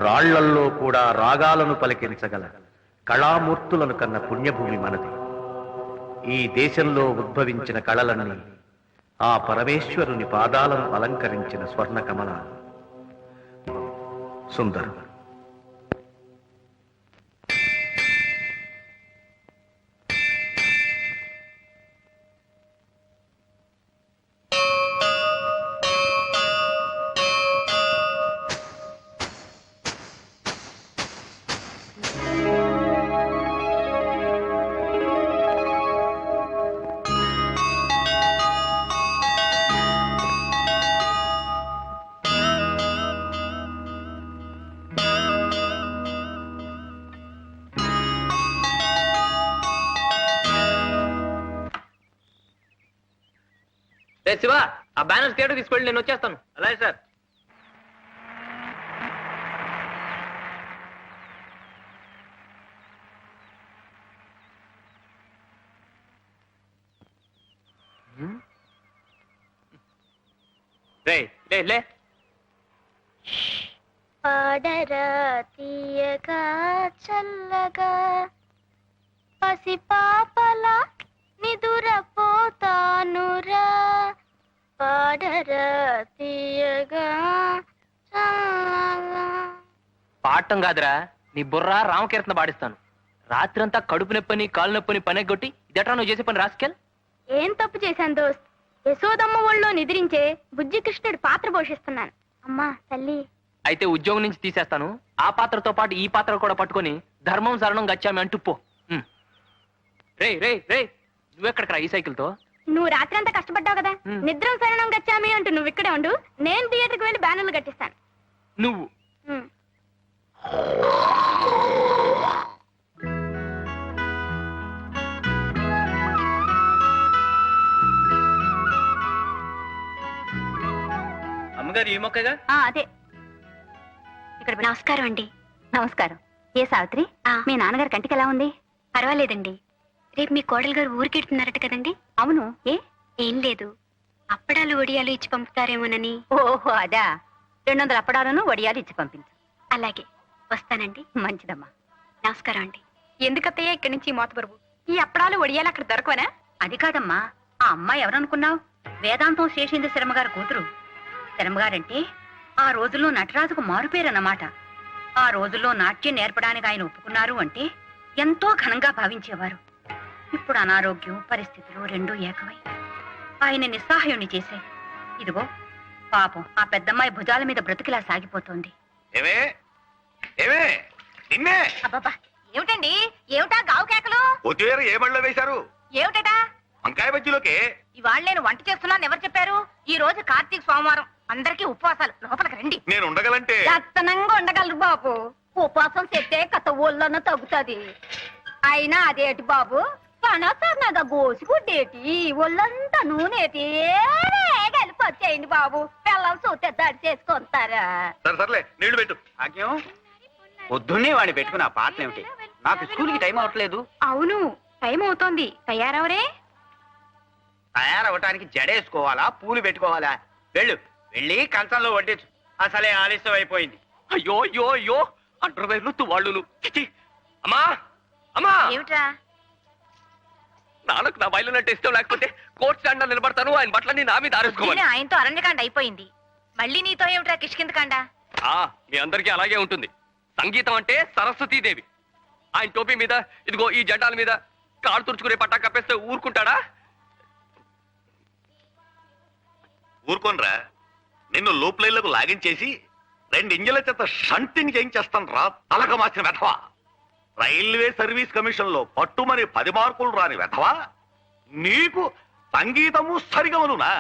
రాళ్లల్లో కూడా రాగాలను పలికించగల కళామూర్తులను కన్న పుణ్యభూమి మనది. ఈ దేశంలో ఉద్భవించిన కళలన్నీ ఆ పరమేశ్వరుని పాదాలను అలంకరించిన స్వర్ణ కమలాలు. సుందరం. శివ, ఆ బ్యానర్ థియేటర్ తీసుకెళ్ళి నేను వచ్చేస్తాను. అలాగే సార్. లే పాడరా తీయగా చల్లగా పసి పాపల నిదురపోతానురా, పాడరా తీయగా చల్లగా. పాడటం కాదురా, నీ బుర్ర రామకీర్తన పాడిస్తాను. రాత్రంతా కడుపు నొప్పని కాలు నొప్పని పనెగొట్టి ఇదట్రా నువ్వు చేసే పని రాసుకెళ్ళి. ఏం తప్పు చేశాను దోస్త్? యశోదమ్మ ఒళ్ళో నిద్రించే బుజ్జి కృష్ణుడి పాత్ర పోషిస్తున్నాను. అమ్మా తల్లి. అయితే ఉద్యోగం నుంచి తీసేస్తాను. ఆ పాత్రతో పాటు ఈ పాత్ర కూడా పట్టుకొని ధర్మం శరణం గచ్చామి అంటూ పో. రే రే రే, నువ్వెక్కడికి రా ఈ సైకిల్ తో? నువ్వు రాత్రంతా కష్టపడ్డావు కదా, నిద్రం శరణం గచ్చామి అంటూ నువ్వు ఇక్కడే ఉండు, నేను థియేటర్కి వెళ్ళి బ్యానర్లు కట్టిస్తాను. నువ్వు అమ్మగారు ఈ మొక్కగా? అదే. ఇక్కడ నమస్కారం అండి. నమస్కారం. ఏ సావిత్రి, మీ నాన్నగారి కంటికి ఎలా ఉంది? పర్వాలేదండి. రేపు మీ కోడలు గారు ఊరికెడుతున్నారట కదండి? అవును. ఏం లేదు, అప్పడాలు వడియాలు ఇచ్చి పంపుతారేమోనని. ఓహో అదా. 200 అప్పడాలను వడియాలు ఇచ్చి పంపించు. అలాగే, వస్తానండి. మంచిదమ్మా. నమస్కారం అండి. ఎందుకత్తయ్యా ఇక్కడి నుంచి మోతబరువు? ఈ అప్పడాలు వడియాలు అక్కడ దొరకవనా? అది కాదమ్మా, ఆ అమ్మాయి ఎవరనుకున్నావు? వేదాంతం శేషేంద్ర శర్మగారి కూతురు. శర్మగారంటే ఆ రోజుల్లో నటరాజుకు మారుపేరన్నమాట. ఆ రోజుల్లో నాట్యం నేర్పడానికి ఆయన ఒప్పుకున్నారు అంటే ఎంతో ఘనంగా భావించేవారు. ఇప్పుడు అనారోగ్యం పరిస్థితులు రెండూ ఏకమై ఆయన నిస్సహాయుణ్ణి చేశాయి. ఇదిగో పాపం ఆ పెద్దమ్మాయి భుజాల మీద బ్రతికిలా సాగిపోతోంది. అబ్బబ్బా, ఏమిటండి? ఏమిటా గావు కేకలు? ఏ బడిలో వేశారు? ఏమిటా? వంకాయ బజ్జీలోకే. ఇవాళ నేను వంట చేస్తున్నాను ఎవరు చెప్పారు? ఈ రోజు కార్తీక సోమవారం, అందరికీ ఉపవాసాలు. లోపలికి రండి. నేను ఉండగలంటే దత్తనంగా ఉండగలరు బాబు. ఉపవాసం చెప్తే కథ ఒళ్ళన్న తగ్గుతుంది. అయినా అదేటి బాబు, పనసన్నగా గోసిగుడ్డేటి, ఒళ్ళంతా నూనెటి. కలిపి వచ్చేయండి బాబు, పిల్లలు చూస్తే దాడి చేసుకుంటారా? సర్లే, నీళ్లు పెట్టు. ఆజ్ఞం, పొద్దున్నే వాడిని పెట్టుకుని ఆ పాటలు ఏమిటి? నాకు స్కూల్కి టైం అవట్లేదు. అవును, టైం అవుతోంది. తయారవరే? తయారవటానికి జడేసుకోవాలా, పూలు పెట్టుకోవాలా? వెళ్ళి కంచంలో వడ్డించు. అసలే ఆలస్యం అయిపోయింది. అయ్యో అయ్యో అయ్యో, అంటర్వేర్లు తువాళ్ళు. అమ్మా అమ్మా, ఏమిట్రా? నాన్నకు నా బయలునంటే ఇష్టం లేకపోతే కోర్టు స్టాండ్ నిలబడతాను. ఆయన బట్టలన్నీ నా మీద ఆరేసుకోవాలి. ఆయనతో అరణ్యకాండ అయిపోయింది, మళ్ళీ నీతో ఏమిట్రా కిష్కిందకాండ? మీ అందరికీ అలాగే ఉంటుంది. సంగీతం అంటే సరస్వతీదేవి. ఆయన టోపీ మీద ఇదిగో ఈ జెండాల మీద కాళ్ళు తుడుచుకునే పట్టా కప్పేస్తే ఊరుకుంటాడా? ఊరుకోనరా, నిన్ను లూప్ లైన్లకు లాగించేసి 2 ఇంజల చేత షంటింగ్ చేయించేస్తాను రా, తలక మార్చిన వెధవా. రైల్వే సర్వీస్ కమిషన్ లో పట్టుమని 10 మార్కులు రాని వెధవా, నీకు సంగీతము సరిగమనునా?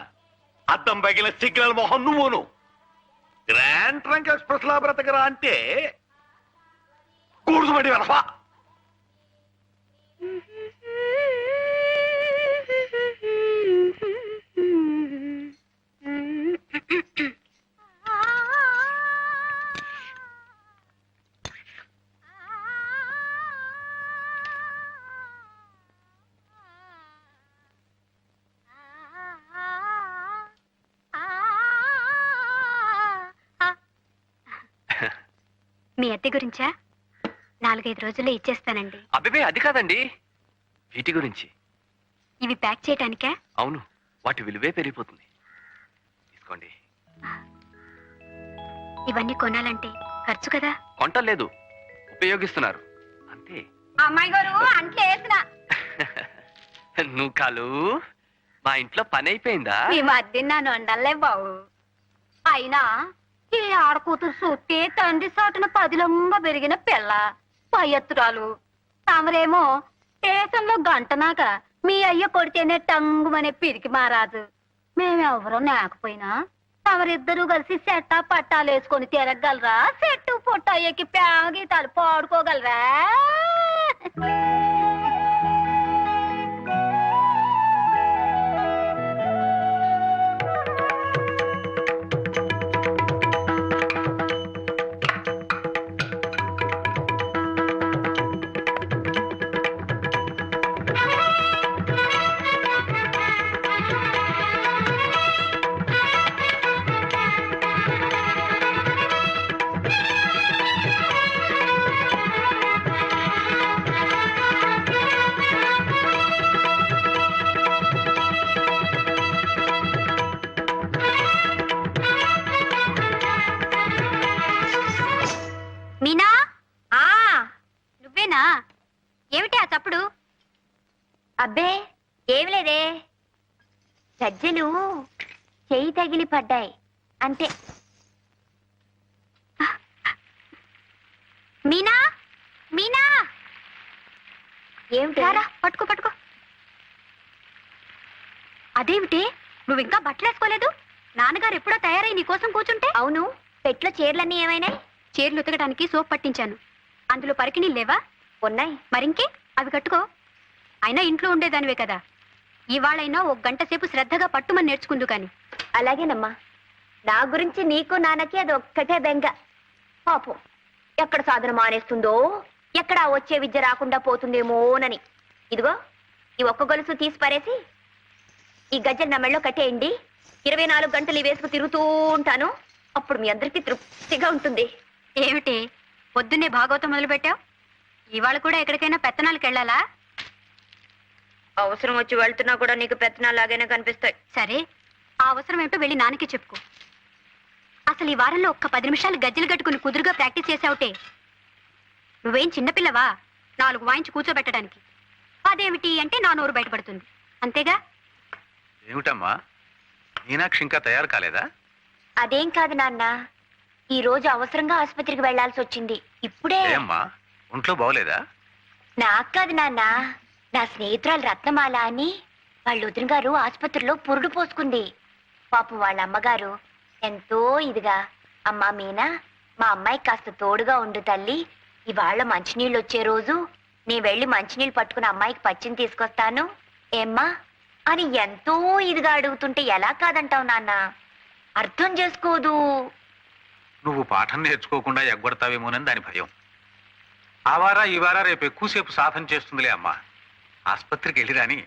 అద్దం పగిలిన సిగ్నల్ మొహం నువ్వును. గ్రాండ్ ట్రంక్ ఎక్స్ప్రెస్ లా బ్రతకరా అంటే కూడుసుబడి వెధవా. మీ అద్దె గురించా? 4-5 రోజుల్లో ఇచ్చేస్తానండి. అబ్బే అది కాదండి, వీటి గురించి. ఇవి ప్యాక్ చేయటానికా? అవును, వాటి విలువే పెరిగిపోతుంది. తీసుకోండి. ఇవన్నీ కొనాలంటే ఖర్చు కదా. కొంటలేదు, ఉపయోగిస్తున్నారు అంతే. అమ్మాయి గారు అంట్లో వేసిన నువ్వు కాలు, మా ఇంట్లో పని అయిపోయిందా? ఈ మధ్య నన్ను వండలే బావు. అయినా ఈ ఆడకూతురు చూస్తే తండ్రి సాటున పదిలంగా పెరిగిన పిల్ల పయ్యత్తురాలు. తమరేమో దేశంలో గంటనాక మీ అయ్య కొడితేనే టంగుమనే పిరికి మారాజు. మేమెవరో లేకపోయినా తమరిద్దరూ కలిసి సెట్టా పట్టాలు వేసుకొని తిరగలరా? చెట్టు పొట్ట ఎక్కి గీతాలు పాడుకోగలరా? మీనా, నువ్వేనా? ఏమిటి ఆ చప్పుడు? అబ్బే ఏమి లేదే, సజ్జలు చెయ్యి తగిలి పడ్డాయి అంతే. మీనా, మీనా, ఏమిటి? రారా, పట్టుకో పట్టుకో. అదేమిటి, నువ్వు ఇంకా బట్టలు వేసుకోలేదు? నాన్నగారు ఎప్పుడో తయారై నీ కోసం కూర్చుంటే. అవును, పెట్లో చీరలన్నీ ఏమైనాయి? చీరలు ఉతకడానికి సోప్ పట్టించాను. అందులో పరికిణీలు లేవా? ఉన్నాయి. మరింకే అవి కట్టుకో. అయినా ఇంట్లో ఉండేదానివే కదా, ఇవాళైనా 1 గంట సేపు శ్రద్ధగా పట్టుమని నేర్చుకుందు కాని. అలాగేనమ్మా, నా గురించి నీకు నాన్నకి అది ఒక్కటే బెంగ. పాపం ఎక్కడ సాధన మానేస్తుందో, ఎక్కడ వచ్చే విద్య రాకుండా పోతుందేమోనని. ఇదిగో ఈ ఒక్క గొలుసు తీసి పారేసి ఈ గజ్జలు నా మెళ్ళో కట్టేయండి. 24 గంటలు ఈ వేసుకు తిరుగుతూ ఉంటాను. అప్పుడు మీ అందరికీ తృప్తిగా ఉంటుంది. ఏమిటి పొద్దున్నే భాగవతం మొదలు పెట్టావు? ఇవాళ కూడా ఎక్కడికైనా పెత్తనాలకు వెళ్ళాలా? అవసరం వచ్చి వెళ్తున్నా కూడా నీకు పెత్తనాలాగానే కనిపిస్తాయి. సరే, ఆ అవసరం ఏంటో వెళ్ళి నాన్నకి చెప్పుకో. అసలు ఈ వారంలో ఒక్క 10 నిమిషాలు గజ్జలు కట్టుకుని కుదురుగా ప్రాక్టీస్ చేసావుటే. నువ్వేం చిన్నపిల్లవా 4 వాయించి కూర్చోబెట్టడానికి? అదేమిటి అంటే నా నోరు బయటపడుతుంది, అంతేగా? ఏమిటమ్మా, మీనాక్షి ఇంకా తయారు కాలేదా? అదేం కాదు నాన్న, ఈ రోజు అవసరంగా ఆసుపత్రికి వెళ్లాల్సి వచ్చింది. ఇప్పుడే. ఏమ్మా, ఒంట్లో బాగోలేదా? నాకు కాదు నాన్న, నా స్నేహితురాలు రత్నమాల అని వాళ్ళ వదిన గారు ఆసుపత్రిలో పురుడు పోసుకుంది. పాపం వాళ్ళ అమ్మగారు ఎంతో ఇదిగా, అమ్మా మీనా, మా అమ్మాయికి కాస్త తోడుగా ఉండు తల్లి, ఇవాళ మంచినీళ్ళు వచ్చే రోజు నీ వెళ్ళి మంచినీళ్ళు పట్టుకుని అమ్మాయికి పచ్చిని తీసుకొస్తాను ఏమ్మా అని ఎంతో ఇదిగా అడుగుతుంటే ఎలా కాదంటావు నాన్న? అర్థం చేసుకోదు. నువ్వు పాఠం నేర్చుకోకుండా ఎగ్గొడతావేమోనని దాని భయం. ఆ వారా ఈ వారా రేపు ఎక్కువసేపు సాధన చేస్తుందిలే అమ్మా. ఆసుపత్రికి వెళ్ళిరాని.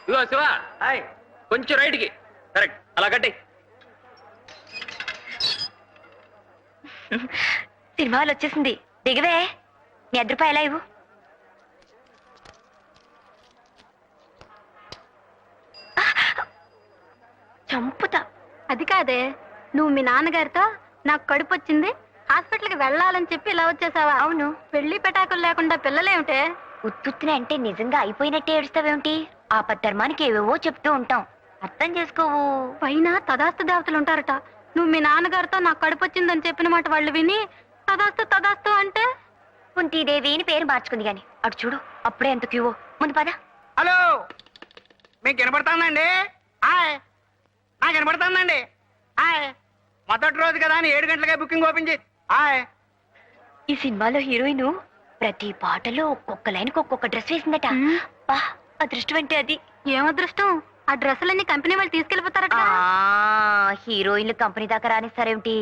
ఇదిగో శివ, కొంచెం రైట్కి. కరెక్ట్, అలా కట్టే. సినిమాలు వచ్చేసింది, దిగవే. నీ ₹1 ఎలా ఇవ్వు. చంపుతా. అది కాదే, నువ్వు మీ నాన్నగారితో నాకు కడుపు వచ్చింది హాస్పిటల్కి వెళ్ళాలని చెప్పి ఇలా వచ్చేసావా? అవును. పెళ్లి పెటాకులు లేకుండా పిల్లలేమిటే? ఉత్తుత్తునే అంటే నిజంగా అయిపోయినట్టే ఏడుస్తావేమిటి? ఆపద్ధర్మానికి ఏవేవో చెప్తూ ఉంటాం, అర్థం చేసుకోవు. పైన తదాస్తు దేవతలు ఉంటారట. నువ్వు మీ నాన్నగారితో నాకు కడుపు వచ్చిందని చెప్పిన మాట వాళ్ళు విని తదాస్తు తదాస్తు అంటే కుంతీదేవి అని పేరు మార్చుకుంది గాని అటు చూడు, అప్పుడే ఎంత క్యూవో. ముందు పద. హలో, మీకు వినపడుతుందండి? నాకు వినపడుతుందండి. మొదటి రోజు కదా అని 7 గంటలకే బుకింగ్ ఓపెన్ చేసి. ఈ సినిమాలో హీరోయిన్ ప్రతి పాటలో ఒక్కొక్క లైన్కి ఒక్కొక్క డ్రెస్ వేసిందట. బా, అదృష్టం అంటే అది. ఏం అదృష్టం? ఆ డ్రెస్సులన్నీ కంపెనీ వాళ్ళు తీసుకెళ్లిపోతారట. హీరోయిన్లు కంపెనీ దాకా రానిస్తారేమిటి?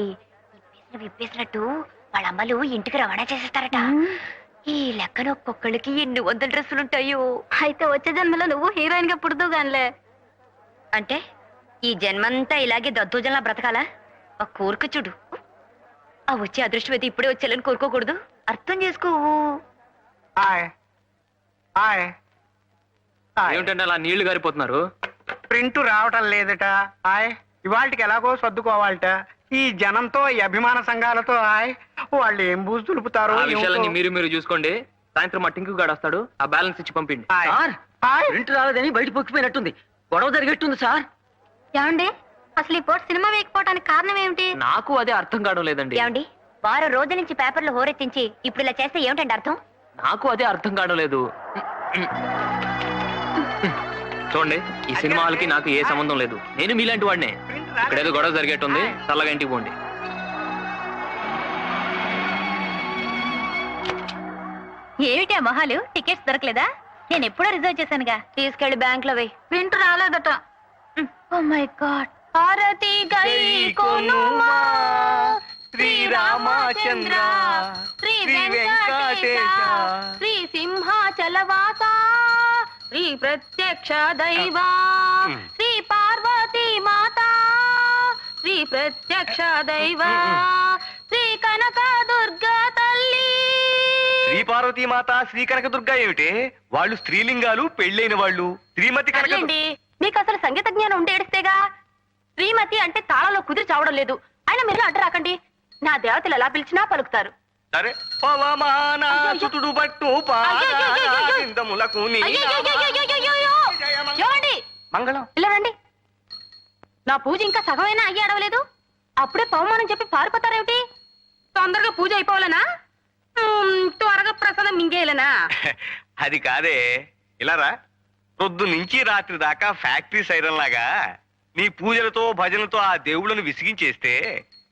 విప్పేసినట్టు వాళ్ళ అమ్మలు ఇంటికి రవాణా చేసేస్తారట. ఈ లెక్కన ఒక్కొక్కళ్ళకి ఎన్ని 100 డ్రెస్సులుంటాయో. అయితే వచ్చే జన్మలో నువ్వు హీరోయిన్ గా పుడుతూ గానిలే. అంటే ఈ జన్మంతా ఇలాగే దద్దోజనలా బ్రతకాలా? ఆ కోరిక చూడు. ఆ వచ్చే అదృష్టం అయితే ఇప్పుడే వచ్చేయాలని కోరుకోకూడదు. అర్థం చేసుకోవు. Hi hi hi. ఏమిటంటే అలా నీళ్లు గారిపోతున్నారు? ప్రింట్ రావటం లేదట. హాయ్ ఇవాళకి ఎలాగో సర్దుకోవాలట. ఈ జనంతో ఈ అభిమాన సంఘాలతో హాయ్ వాళ్ళు ఏం బూజు దులుపుతారో ఆ విషయాలన్నీ మీరు చూసుకోండి. సాయంత్రం మా టింకు గాడు వస్తాడు, ఆ బ్యాలెన్స్ ఇచ్చి పంపిండి. సార్ హాయ్ ప్రింట్ రాలేదని బయట పొక్కిపోయినట్టుంది. గొడవ జరిగేట్టుంది సార్. ఏమండి అసలు ఈ పూట సినిమా వేయకపోవడానికి కారణం ఏమిటి? నాకు అదే అర్థం కావడం లేదండి. ఏమండి వారం రోజుల నుంచి పేపర్లు హోరెత్తించి ఇప్పుడు ఇలా చేస్తే ఏమిటండి అర్థం? నాకు అదే అర్థం కావడం లేదు. చూడండి, ఈ సినిమా హాల్కి నాకు ఏ సంబంధం లేదు. నేను మీలాంటి వాడినే. ఇక్కడేదో గొడవ జరిగేట్టుంది, చల్లగా ఇంటికి పోండి. ఏమిటి ఆ మొహాలు? టికెట్స్ దొరకలేదా? నేను ఎప్పుడో రిజర్వ్ చేశానుగా. తీసుకెళ్లి బ్యాంక్ లో వేయి. ప్రింట్ రాలేదట. Oh my god. హారతి గై కొనుమా శ్రీ రామచంద్ర శ్రీ వెంకటేశ శ్రీ సింహాచలవాస శ్రీ ప్రత్యక్ష దైవా శ్రీ పార్వతీ మాత శ్రీ ప్రత్యక్ష దైవా శ్రీ కనక దుర్గా తల్లి. శ్రీ పార్వతీ మాత శ్రీ కనకదుర్గ ఏమిటే? వాళ్ళు స్త్రీలింగాలు, పెళ్ళైన వాళ్ళు. శ్రీమతి కనక సర్లేండి, మీకు అసలు సంగీత జ్ఞానం ఉండి ఏడిస్తేగా. శ్రీమతి అంటే తాళంలో కుదిరి చావడం లేదు. అయినా మీరు అడ్డు రాకండి. నా దేవతలు ఎలా పిలిచినా పలుకుతారు. సరే పవమానాసుతుడు పట్టు పాదములకు ఏమండి? మంగళం. ఇలా రండి. నా పూజ ఇంకా సగమైనా అయ్యి అడవలేదు. అప్పుడే పవమానం చెప్పి పారిపోతారేమిటి? తొందరగా పూజ అయిపోవాలనా? త్వరగా ప్రసాదం మింగేయాలనా? అది కాదే, ఇలారా. పొద్దు నుంచి రాత్రి దాకా ఫ్యాక్టరీ సైరన్ లాగా నీ పూజలతో భజనతో ఆ దేవుళ్ళను విసిగించేస్తే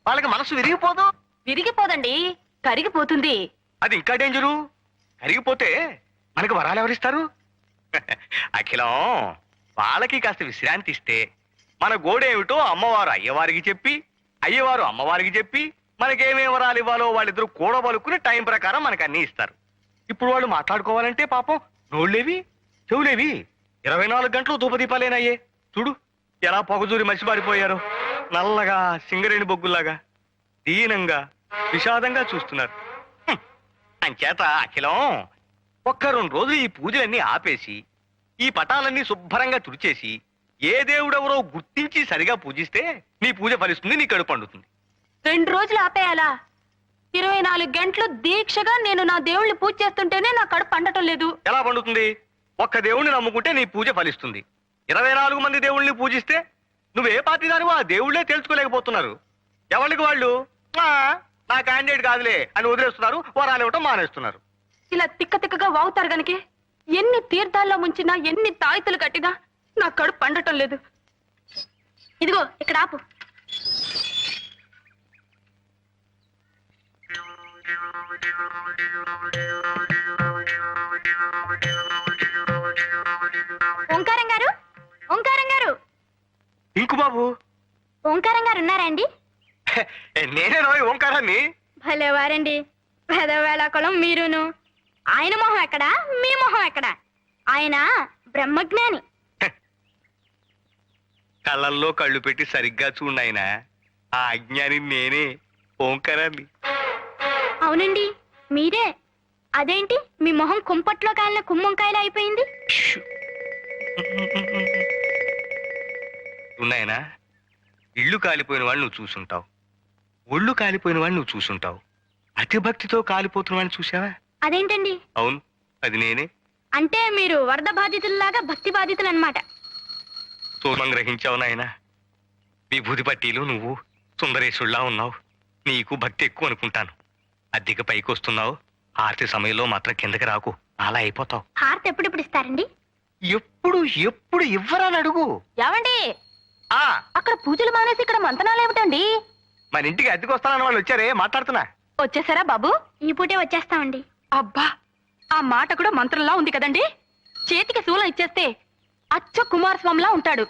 వాళ్ళకి మనసు విరిగిపోదు. విరిగిపోదండి, కరిగిపోతుంది. అది ఇంకా డేంజరు. కరిగిపోతే మనకు వరాలు ఎవరిస్తారు? అఖిలం, వాళ్ళకి కాస్త విశ్రాంతి ఇస్తే మన గోడేమిటో అమ్మవారు అయ్యవారికి చెప్పి, అయ్యవారు అమ్మవారికి చెప్పి మనకేమేం వరాలు ఇవ్వాలో వాళ్ళిద్దరూ కూడబలుకుని టైం ప్రకారం మనకు అన్ని ఇస్తారు. ఇప్పుడు వాళ్ళు మాట్లాడుకోవాలంటే పాపం నోళ్ళేవి చెవులేవి 24 గంటలు ధూపదీపాలేనయ్యే. చూడు ఎలా పొగజూరి మసిబారిపోయారో. నల్లగా సింగరేణి బొగ్గుల్లాగా దీనంగా విషాదంగా చూస్తున్నారు. అంచేత అఖిలం, ఒక్క 2 రోజులు ఈ పూజలన్నీ ఆపేసి ఈ పటాలన్నీ శుభ్రంగా తుడిచేసి ఏ దేవుడెవరో గుర్తించి సరిగా పూజిస్తే నీ పూజ ఫలిస్తుంది, నీ కడుపు పండుతుంది. 2 రోజులు ఆపేయాలా? 24 గంటలు దీక్షగా నేను నా దేవుళ్ళని పూజ చేస్తుంటేనే నా కడుపు పండటం లేదు. ఎలా పండుతుంది? ఒక్క దేవుణ్ణి నమ్ముకుంటే నీ పూజ ఫలిస్తుంది. 24 మంది దేవుళ్ళని పూజిస్తే నువ్వే పార్టీదానివో ఆ దేవుళ్ళే తెలుసుకోలేకపోతున్నారు. ఎవరికి వాళ్ళు నా క్యాండిడేట్ కాదులే అని వదిలేస్తున్నారు, వరాలు ఇవ్వటం మానేస్తున్నారు. ఇలా తిక్క తిక్కగా వాగుతారు గనక ఎన్ని తీర్థాల్లో ముంచినా ఎన్ని తాయితులు కట్టినా నా కడుపు పండటం లేదు. ఇదిగో ఇక్కడ ఆపు. ఓంకారం గారు, ఓంకారం గారు. ఇంకు బాబు, ఓంకారం గారు ఉన్నారా అండి? నేనే రోయ్ ఓంకారాన్ని. భలేవారండి, పెదవేళకులం మీరును. ఆయన మొహం ఎక్కడా, మీ మొహం ఎక్కడా? ఆయన బ్రహ్మజ్ఞాని. కళ్ళల్లో కళ్ళు పెట్టి సరిగ్గా చూడాయన. ఆ అజ్ఞాని నేనే, ఓంకారాన్ని. అవునండి మీరే. అదేంటి మీ మొహం కుంపట్లో కాలిన కుమ్మంకాయలా అయిపోయింది? ఉన్నాయనా, ఇళ్ళు కాలిపోయిన వాళ్ళు నువ్వు చూసుంటావు, ఒళ్ళు కాలిపోయిన వాళ్ళు నువ్వు చూసుంటావు. అతి భక్తితో కాలిపోతున్న వాడిని చూసావా? అదేంటండి? అవును, అది నేనే. అంటే మీరు వరద బాధితుల్లాగా భక్తి బాధితులు అన్నమాట. సోమం గ్రహించావు నాయనా. విభూతి పట్టీలు నువ్వు సుందరేశుల్లా ఉన్నావు. నీకు భక్తి ఎక్కువ అనుకుంటాను. అద్దెకి పైకి వస్తున్నావు, ఆర్తి సమయంలో మాత్రం కిందకి రాకు, అలా అయిపోతావు. హారతి ఎప్పుడెప్పుడు ఇస్తారండి? ఎప్పుడు ఎప్పుడు ఇవ్వరాని అడుగు. ఏమండి, ఆ అక్కడ పూజలు మానేసి ఇక్కడ మంతనాలు ఏమిటండి? మన ఇంటికి అద్దెకి వస్తానన్న వాళ్ళు వచ్చారే, మాట్లాడుతున్నా. వచ్చేసారా బాబు? ఈ పూటే వచ్చేస్తామండి. అబ్బా, ఆ మాట కూడా మంత్రంలా ఉంది కదండి. చేతికి శూలం ఇచ్చేస్తే అచ్చ కుమారస్వామిలా ఉంటాడు.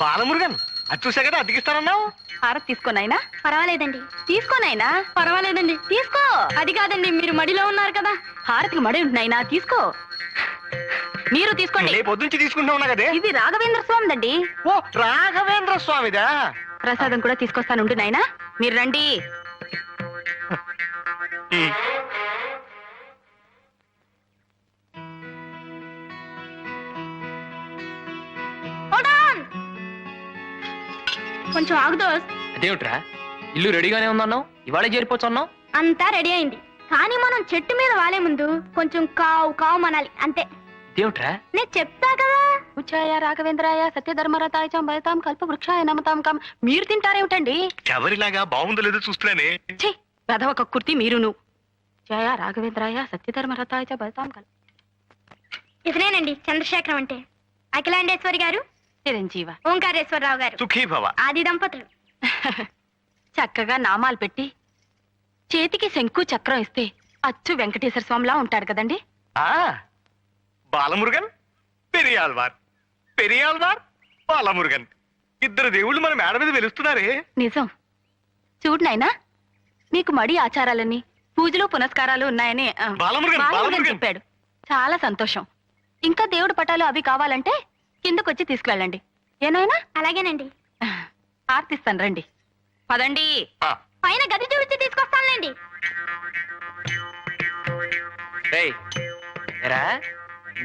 బాలమురుగన్, అది చూసా కదా అద్దెకిస్తానన్నావు. హారతి తీసుకోనైనా? పర్వాలేదండి. తీసుకోనైనా? పర్వాలేదండి. తీసుకో. అది కాదండి, మీరు మడిలో ఉన్నారు కదా, హారతికి మడి ఉంటున్నాయినా, తీసుకో. మీరు తీసుకోండి. రేపు పొద్దుంచి తీసుకుంటా ఉన్నా కదే. ఇది రాఘవేంద్ర స్వామిదండి. ఓ రాఘవేంద్ర స్వామిదా. ప్రసాదం కూడా తీసుకొస్తానుండు నాయనా, మీరు రండి. కొంచెం ఆగుదో. అదేమిట్రా ఇల్లు రెడీగానే ఉందన్నావు, ఇవాళ చేరిపోవచ్చు అన్నావు. అంతా రెడీ అయింది, కానీ మనం చెట్టు మీద వాలే ముందు కొంచెం కావు కావు మనాలి అంతే. ఇదేమిట్రా? నేను చెప్తా కదా. ఉచ్చాయ రాఘవేంద్రాయ సత్యధర్మరతాయ చ భయతాం కల్ప వృక్షాయ నమతాం కం. మీరు తింటారేమిటండి? ఎవరిలాగా బాగుందో లేదో చూస్తున్నానే. ఛీ, పెదవ కక్కుర్తి మీరును. జయ రాఘవేంద్రాయ సత్యధర్మరతాయ చ భయతాం కల్ప. ఇతనేనండి చంద్రశేఖరం అంటే. అఖిలాండేశ్వరి గారు, చిరంజీవ ఓంకారేశ్వరరావు గారు, సుఖీ భవ. ఆది దంపతులు. చక్కగా నామాలు పెట్టి చేతికి శంకు చక్రం ఇస్తే అచ్చు వెంకటేశ్వర స్వామిలా ఉంటాడు కదండి. ఆ బాలమురుగన్, పెరియాళ్వార్, పెరియాళ్వార్, బాలమురుగన్, ఇద్దరు దేవుళ్ళు మన మేడ మీద వెలుస్తున్నారే. నిజం. చూడు నాయనా, మీకు మడి ఆచారాలని పూజలు పునస్కారాలు ఉన్నాయని బాలమురుగన్, బాలమురుగన్ చెప్పాడు. చాలా సంతోషం. ఇంకా దేవుడు పటాలు అవి కావాలంటే కిందకొచ్చి తీసుకువెళ్ళండి. ఏనాయనా? అలాగేనండి. ఆర్తిస్తాను, రండి. పదండి. పైన గది చూపించి తీసుకొస్తానులేండి.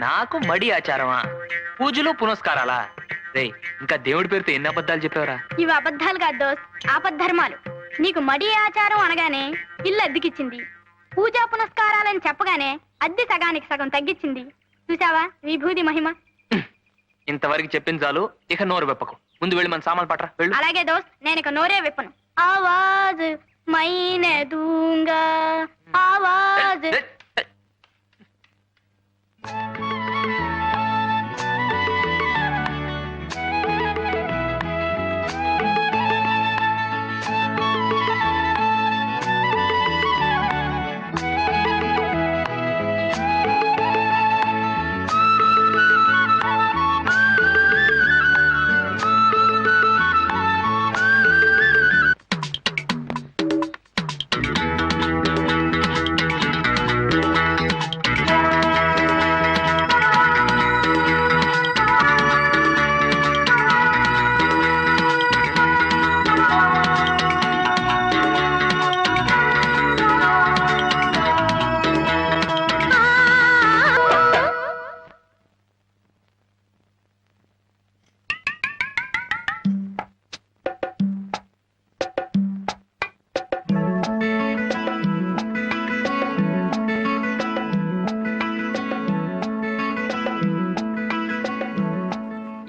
నాకు మడి ఆచారమా, పూజలు పునస్కారాలా? రేయ్, ఇంకా దేవుడి పేరుతో ఎన్ని అబద్ధాలు చెప్పావరా? ఇవి అబద్ధాలు కాదు దోస్త్, ఆపద్ధర్మాలు. నీకు మడి ఆచారం అనగానే ఇల్లు అద్దెకిచ్చింది, పూజా పునస్కారాలని చెప్పగానే అద్దె సగానికి సగం తగ్గించింది. చూసావా విభూది మహిమ? ఇంతవరకు చెప్పింది చాలు, ఇక నోరు వెప్పకు. ముందు వెళ్ళి మన సామాన్లు పట్రా, వెళ్ళు. అలాగే దోస్త్, నేను ఇక నోరే విప్పను. ఆవాజ్ మైనే దూంగా, ఆవాజ్.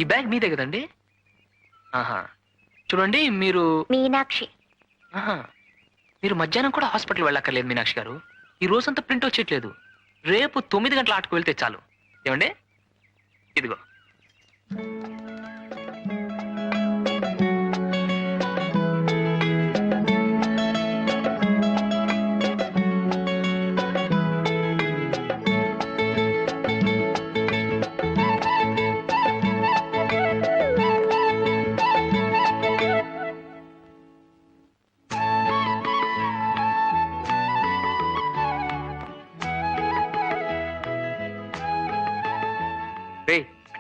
ఈ బ్యాగ్ మీదే కదండి? ఆహా, చూడండి మీరు. మీనాక్షి. ఆహా, మీరు మధ్యాహ్నం కూడా హాస్పిటల్ వెళ్ళక్కర్లేదు మీనాక్షి గారు. ఈ రోజంతా ప్రింట్ వచ్చేట్లేదు. రేపు 9 గంటల ఆటకు వెళ్తే చాలు. ఏమండి? ఇదిగో.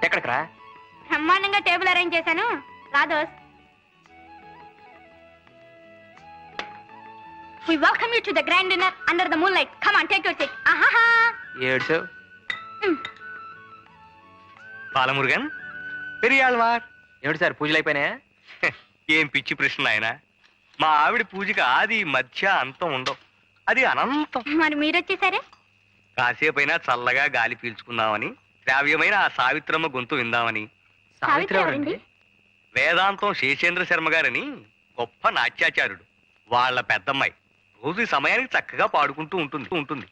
ఎక్కడికరా? బ్రహ్మాండంగా టేబుల్ అరేంజ్ చేశాను, రా దోస్త్. We welcome you to the grand dinner under the moonlight. Come on, take your seat. Ahaha. ఏడ్చో. Balamurugan, Periyalvar. ఏమిటి సార్, పూజలు అయిపోయినాయా? ఏం పిచ్చి ప్రశ్న ఆయన. మా ఆవిడ పూజకి ఆది మధ్య అంతం ఉండవు, అది అనంతం. మరి మీరొచ్చేసారే? కాసేపైనా చల్లగా గాలి పీల్చుకుందామని, శ్రావ్యమైన ఆ సావిత్రమ్మ గొంతు విందామని. సావిత్రి ఎవరండి? వేదాంతం శేషేంద్ర శర్మ గారని గొప్ప నాట్యాచార్యుడు, వాళ్ళ పెద్దమ్మాయి. రోజు ఈ సమయానికి చక్కగా పాడుకుంటూ ఉంటుంది.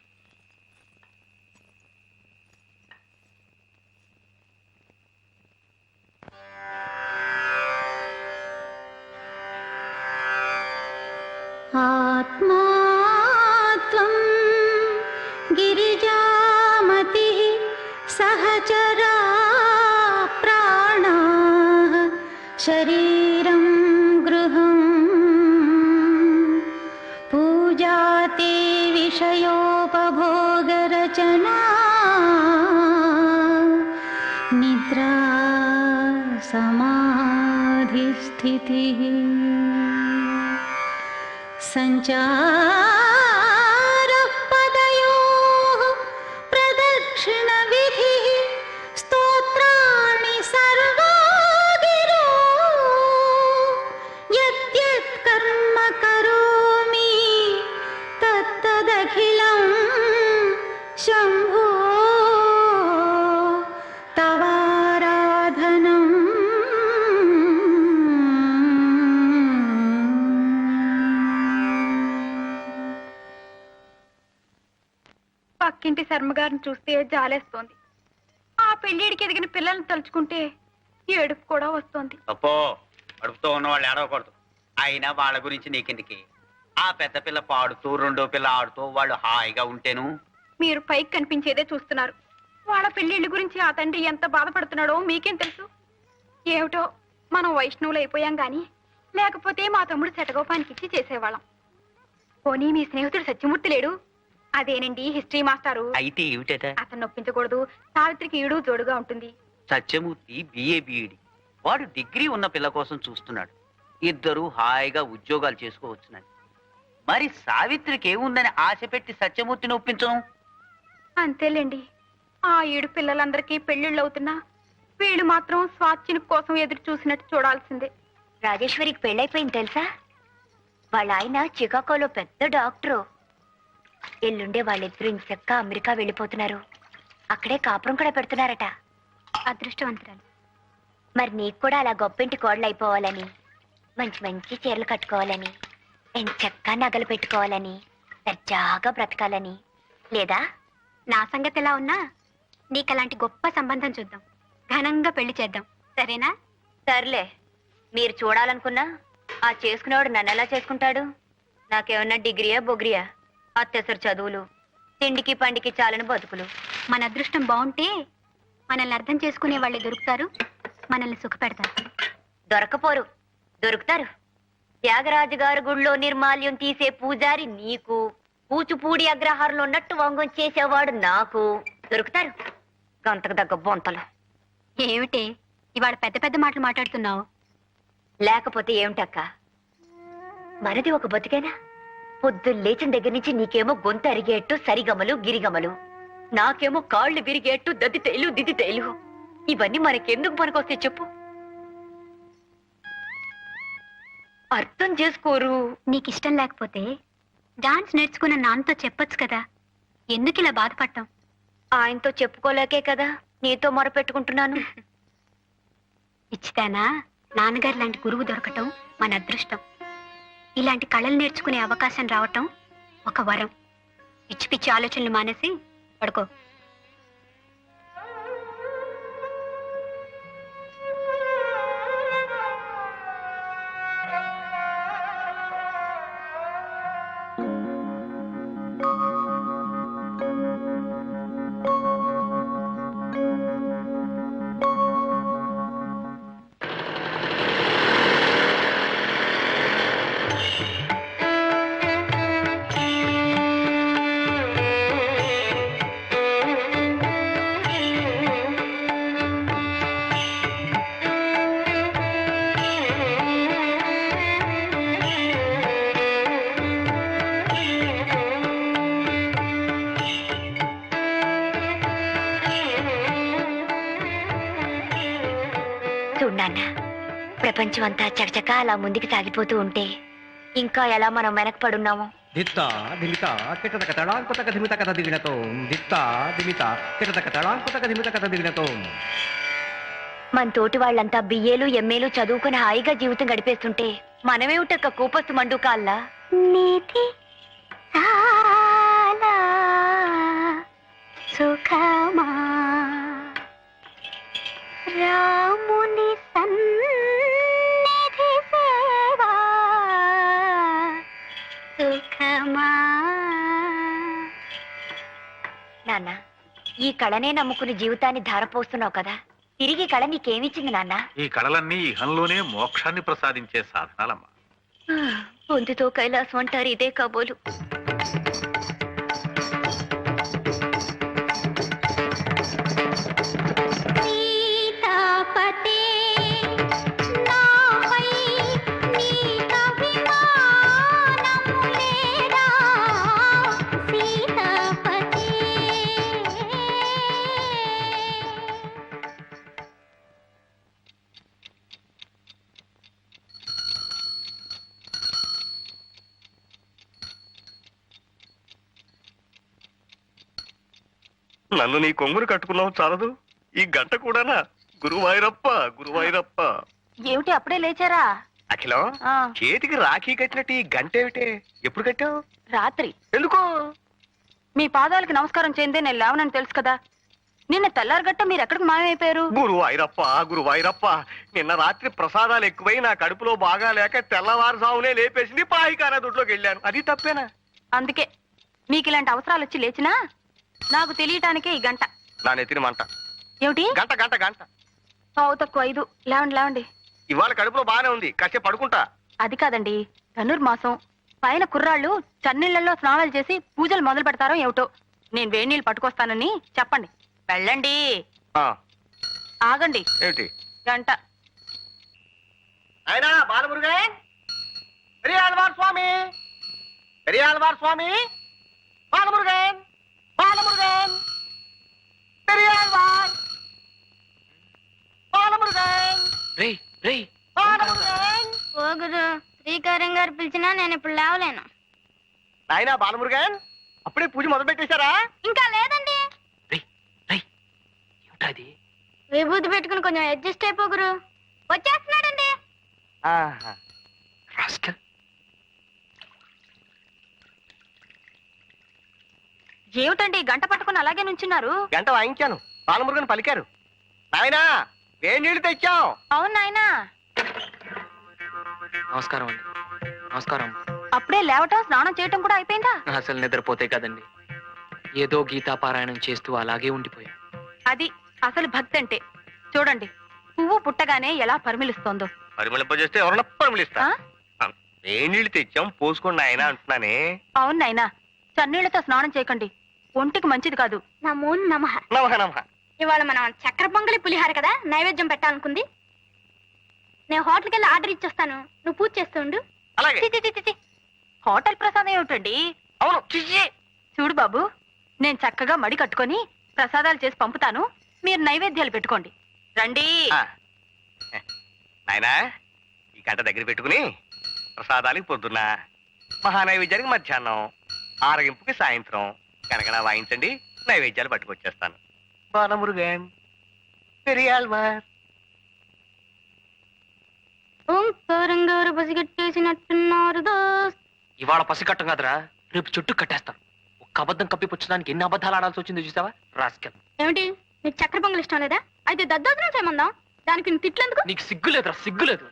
ఆత్మాత్వం గిరిజామతి సహచరా ప్రాణా శరీరం గృహం పూజాతే విషయోపభోగరచనా समाधिस्थितिः सञ्चारः पदयोः प्रदक्षिणविधिः स्तोत्राणि सर्वा गिरो यद्यत् कर्म करोमि तत्तदखिलं शम्भो तवाराधनम् పక్కింటి శర్మగారిని చూస్తే జాలేస్తోంది. ఆ పెళ్ళిడికి ఎదిగిన పిల్లల్ని తలుచుకుంటే ఏడుపు కూడా వస్తోంది. అప్పో అడుపుతో ఉన్న వాళ్ళు ఏడవకూడదు. అయినా వాళ్ళ గురించి నీకెందుకి? ఆ పెద్ద పిల్ల పాడుతూ రెండో పిల్ల ఆడుతూ వాళ్ళు హాయిగా ఉంటేను. మీరు పైకి కనిపించేదే చూస్తున్నారు. వాళ్ళ పెళ్ళిళ్ళ గురించి ఆ తండ్రి ఎంత బాధపడుతున్నాడో మీకేం తెలుసు? ఏమిటో మనం వైష్ణవులు అయిపోయాం గాని లేకపోతే మా తమ్ముడు శటగోపానికి ఇచ్చి చేసేవాళ్ళం. పోనీ మీ స్నేహితుడు సత్యమూర్తి లేడు? అదేనండి హిస్టరీ మాస్టారు. అయితే ఏమిటట? అతను నొప్పించకూడదు. సావిత్రికి ఈడు జోడుగా ఉంటుంది. Satyamurthy BA BEd. వాడు డిగ్రీ ఉన్న పిల్ల కోసం చూస్తున్నాడు. ఇద్దరు హాయిగా ఉద్యోగాలు చేసుకోవచ్చునని. మరి సావిత్రికి ఏముందని ఆశ పెట్టి సత్యమూర్తిని ఒప్పించను? అంతేలేండి. ఆ ఏడు పిల్లలందరికీ పెళ్లిళ్ళు అవుతున్నా వీళ్ళు మాత్రం స్వాచ్ఛిని కోసం ఎదురు చూసినట్టు చూడాల్సిందే. రాజేశ్వరికి పెళ్ళైపోయింది తెలుసా? వాళ్ళ ఆయన చికాగోలో పెద్ద డాక్టరు. ఎల్లుండే వాళ్ళిద్దరూ ఇంచక్క అమెరికా వెళ్ళిపోతున్నారు. అక్కడే కాపురం కూడా పెడుతున్నారట. అదృష్టవంతురాలు. మరి నీకు కూడా అలా గొప్పింటి కోడలు అయిపోవాలని, మంచి మంచి చీరలు కట్టుకోవాలని, ఎంచక్క నగలు పెట్టుకోవాలని, దర్జాగా బ్రతకాలని లేదా? నా సంగతి ఎలా ఉన్నా నీకు అలాంటి గొప్ప సంబంధం చూద్దాం. ఘనంగా పెళ్లి చేద్దాం. సరేనా? సర్లే. మీరు చూడాలనుకున్నా ఆ చేసుకునేవాడు నన్ను ఎలా చేసుకుంటాడు? నాకేమన్నా డిగ్రీయా బొగ్రియా? అత్యవసర చదువులు, తిండికి పండికి చాలని బతుకులు. మన అదృష్టం బాగుంటే మనల్ని అర్థం చేసుకునే వాళ్ళే దొరుకుతారు, మనల్ని సుఖపెడతారు. దొరకపోరు, దొరుకుతారు. త్యాగరాజు గారి గుడిలో నిర్మాల్యం తీసే పూజారి నీకు, కూచిపూడి అగ్రహారంలో ఉన్నట్టు వంగం చేసేవాడు నాకు. దొరుకుతారు గంతకు దగ్గ బొంతలు. ఏమిటి ఇవాళ పెద్ద పెద్ద మాటలు మాట్లాడుతున్నావు? లేకపోతే ఏమిటక్క, మనది ఒక బతికేనా? పొద్దున్న లేచిన దగ్గర నుంచి నీకేమో గొంతు అరిగేట్టు సరిగమలు గిరిగమలు, నాకేమో కాళ్ళు విరిగేట్టు దద్దితేలు దిద్దితేలు. ఇవన్నీ మనకెందుకు పనికొస్తాయి చెప్పు? అర్థం చేసుకోరు. నీకు ఇష్టం లేకపోతే డాన్స్ నేర్చుకున్న నాన్నతో చెప్పొచ్చు కదా. ఎందుకు ఇలా బాధపడటం? ఆయనతో చెప్పుకోలేకే కదా నీతో మొరపెట్టుకుంటున్నాను. ఇచ్చితేనా నాన్నగారు లాంటి గురువు దొరకటం మన అదృష్టం. ఇలాంటి కళలు నేర్చుకునే అవకాశం రావటం ఒక వరం. పిచ్చి పిచ్చి ఆలోచనలు మానేసి పడుకో. చూడన్నా, ప్రపంచం అంతా చకచక అలా ముందుకు సాగిపోతూ ఉంటే ఇంకా ఎలా మనం వెనకపడున్నాము? దిత్తా దిమిత కిటతక తడాంకుతక ధిమిత కథ దిగినతో దిత్తా దిమిత కిటతక తడాంకుతక ధిమిత కథ దిగినతో. మన తోటి వాళ్ళంతా బిఏలు ఎంఏలు చదువుకుని హాయిగా జీవితం గడిపేస్తుంటే మనమేమిటక్క కూపస్తు మండుకాల్లా? నీతి చాలా సుఖమా రాముని సన్నిధి సేవా సుఖమా. నాన్న, ఈ కళనే నమ్ముకుని జీవితాన్ని ధారపోస్తున్నావు కదా, తిరిగి కళ నీకేమిచ్చింది నాన్న? ఈ కళలన్నీ ఇహంలోనే మోక్షాన్ని ప్రసాదించే సాధనాలమ్మా. పొందుతో కైలాసం అంటారు, ఇదే కాబోలు. సీతాపతే నన్ను నీ కొంగురు కట్టుకున్నావు చాలదు, ఈ గంట కూడానా? గురువాయూరప్ప గురువాయూరప్ప. ఏమిటి అప్పుడే లేచారా? అఖిలం, ఆ, చేతికి రాఖీ కట్టినట్టు ఈ గంట ఏమిటే? ఎప్పుడు కట్టావు? రాత్రి. ఎందుకు? మీ పాదాలకు నమస్కారం చేయందే నేను లేవనని తెలుసు కదా. నిన్న తెల్లారగట్ట మీరు ఎక్కడికి మాయమైపోయారు? గురువాయూరప్ప గురువాయూరప్ప, నిన్న రాత్రి ప్రసాదాలు ఎక్కువై నా కడుపులో బాగా లేక తెల్లవారుజామునే లేపేసింది, పాయికానా దొడ్లోకి వెళ్ళాను. అది తప్పేనా? అందుకే మీకు ఇలాంటి అవసరాలు వచ్చి లేచినా నాకు తెలియటానికే ఈ గంట. నా నెత్తిన మంట. ఏమిటి? గంట గంట గంట. పావు తక్కువ 5. లేవండి లేవండి. ఇవాళ కడుపులో బాగానే ఉంది, కాసేపు పడుకుంటా. అది కాదండి, ధనుర్మాసం పైన కుర్రాళ్ళు చన్నీళ్లలో స్నానాలు చేసి పూజలు మొదలు పెడతారో ఏమిటో. నేను వేడి నీళ్ళు పట్టుకొస్తానని చెప్పండి. వెళ్ళండి. ఆ, ఆగండి. ఏమిటి? గంట. అయినా బాలమురుగన్, పెరియాళ్వార్ స్వామి, పెరియాళ్వార్ స్వామి, బాలమురుగన్, బాలమురుగన్, పెరియాళ్వార్, బాలమురుగన్, రేయ్ రేయ్, బాలమురుగన్. పోగురు శ్రీకారం గారు పిలిచినా నేను ఇప్పుడు లేవలేను. నాయనా బాలమురుగన్, అప్పుడే పూజ మొదలు పెట్టేశారా? ఇంకా లేదండి. రేయ్ రేయ్, ఏమిటది? విభూతి పెట్టుకుని కొంచెం అడ్జస్ట్ అయిపోగురు. వచ్చేస్తున్నాడండి. ఆహా. రాస్కల్. ఏమిటండి గంట పట్టుకుని అలాగే నుంచున్నారు? గంట వాయించాను, బాలమురుగన్ పలికారు. నాయనా వేడి నీళ్లు తెచ్చాం. అవును నాయనా. నమస్కారం అండి. నమస్కారం. అప్పుడే లేవటం స్నానం చేయటం కూడా అయిపోయిందా? అసలు నిద్రపోతే కదండి, ఏదో గీతాపారాయణం చేస్తూ అలాగే ఉండిపోయా. అది అసలు భక్తి అంటే. చూడండి, పువ్వు పుట్టగానే ఎలా పరిమిలిస్తోందో. పరిమళింపజేస్తే ఎవరన్నా పరిమళిస్తా. ఆ? వేడి నీళ్లు తెచ్చాం, పోసుకోండి ఆయన అంటున్నానే. అవును నాయనా, చన్నీళ్లతో స్నానం చేయకండి, ఒంటికి మంచిది కాదు. నమో నమః. నమః నమః. ఇవాళ మనం చక్కెర పొంగలి పులిహార కదా నైవేద్యం పెట్టాలనుకుంది. నేను హోటల్కి వెళ్ళి ఆర్డర్ ఇచ్చొస్తాను, నువ్వు పూజ చేస్తుండు. అలాగే. చి, చి, చి, చి, చి. హోటల్ ప్రసాదం ఏమిటండి? అవును. చియ్యి. చూడు బాబు, నేను చక్కగా మడి కట్టుకొని ప్రసాదాలు చేసి పంపుతాను, మీరు నైవేద్యాలు పెట్టుకోండి. రండి. ఆ. నాయనా ఈ గంట దగ్గర పెట్టుకుని ప్రసాదానికి పొద్దున్న, మహానైవేద్యానికి మధ్యాహ్నం, ఆరగింపుకి సాయంత్రం కనకన వాయించండి, నైవేద్యాలు పట్టుకొచ్చేస్తాను. బాలమురుగన్, పెరియాళ్వార్. ఓంకారం గారు పసిగట్టేసినట్టున్నారు దోస్త్. ఇవాళ పసికట్టం కదరా, రేపు చుట్టూ కట్టేస్తాను. ఒక్క అబద్ధం కప్పిపుచ్చడానికి ఎన్ని అబద్ధాలు ఆడాల్సి వచ్చిందో చూసావా? రాస్కల్. ఏమిటి, నీకు చక్కెర పొంగల్ ఇష్టం లేదా? అయితే దద్దోజనం చేయమందాం. దానికి నువ్వు తిట్లేందుకు? నీకు సిగ్గులేదురా, సిగ్గులేదు.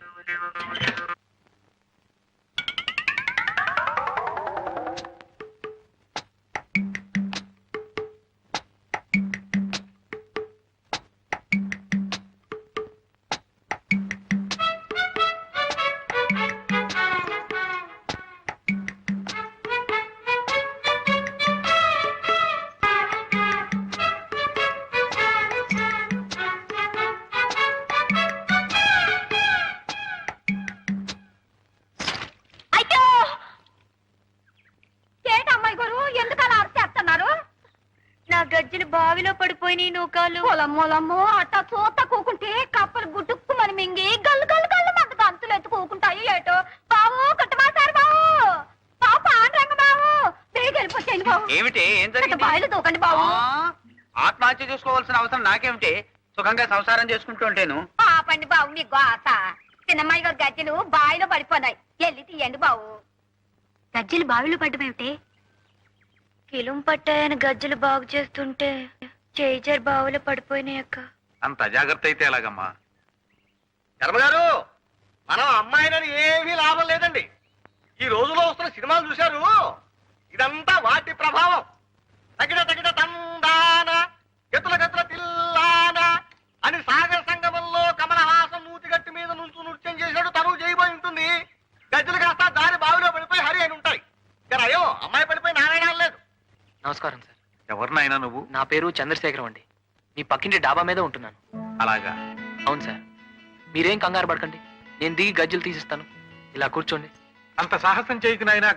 అయ్యో, ఏంటి అమ్మాయి గారు, ఎందుకు అలా అరిచేస్తున్నారు? నా గజ్జలు బావిలో పడిపోయినాయి నూకాలు. పొలమ్మోలమ్మో, అట్టా చూత కూకుంటే కప్పలు గుట్టుక్కు మన మింగి గల్లు గల్లు గల్లు మంట గంతులు ఎత్తు కూకుంటాయి. ఏటో బావు, కుట్టమాసారు బావు, బావు పాండ్రంగ బావు, బేగ వెళ్ళిపోతాయి బావు. ఏమిటి? ఏం అట్ట జరిగింది? బావిలో దూకండి బావు. ఆత్మహత్య చేసుకోవాల్సిన అవసరం నాకేమిటి? సుఖంగా సంసారం చేసుకుంటూ ఉంటాను. పాపండి బావు, మీ గోస. చిన్నమ్మాయి గారు గజ్జలు బావిలో పడిపోయినాయి, వెళ్ళి తీయండి బావు. గజ్జలు బావిలో పడ్డమేమిటి? కిలుం పట్టాయని గజ్జలు బాగు చేస్తుంటే చేజర్ బావిలో పడిపోయినాయి అక్క. అంత అజాగ్రత్త అయితే ఎలాగమ్మా? ధర్మగారు, మనం అమ్మాయినని ఏమీ లాభం లేదండి. ఈ రోజులో వస్తున్న సినిమాలు చూశారు, ఇదంతా వాటి ప్రభావం. తగిన తగిన తందాన గతుల గతుల తిల్లాన అని సాగర సంగమంలో కమలహాసం నూతిగట్టి మీద నుంచు నృత్యం చేశాడు, తను చేయబోయి ఉంటుంది. గజ్జలు కాస్త దారి బావిలో పడిపోయి హరి అని ఉంటాయి. అయ్యో, అమ్మాయి పడిపోయి నారాయణ లేదు. నమస్కారం సార్. ఎవరినైనా నువ్వు? నా పేరు చంద్రశేఖరం అండి. మీ పక్కింటి డాబా మీద ఉంటున్నాను. అలాగా? అవును సార్. మీరేం కంగారు పడకండి, నేను దిగి గజ్జలు తీసిస్తాను. ఇలా కూర్చోండి. అంత సాహసం చేయకు నాయనా.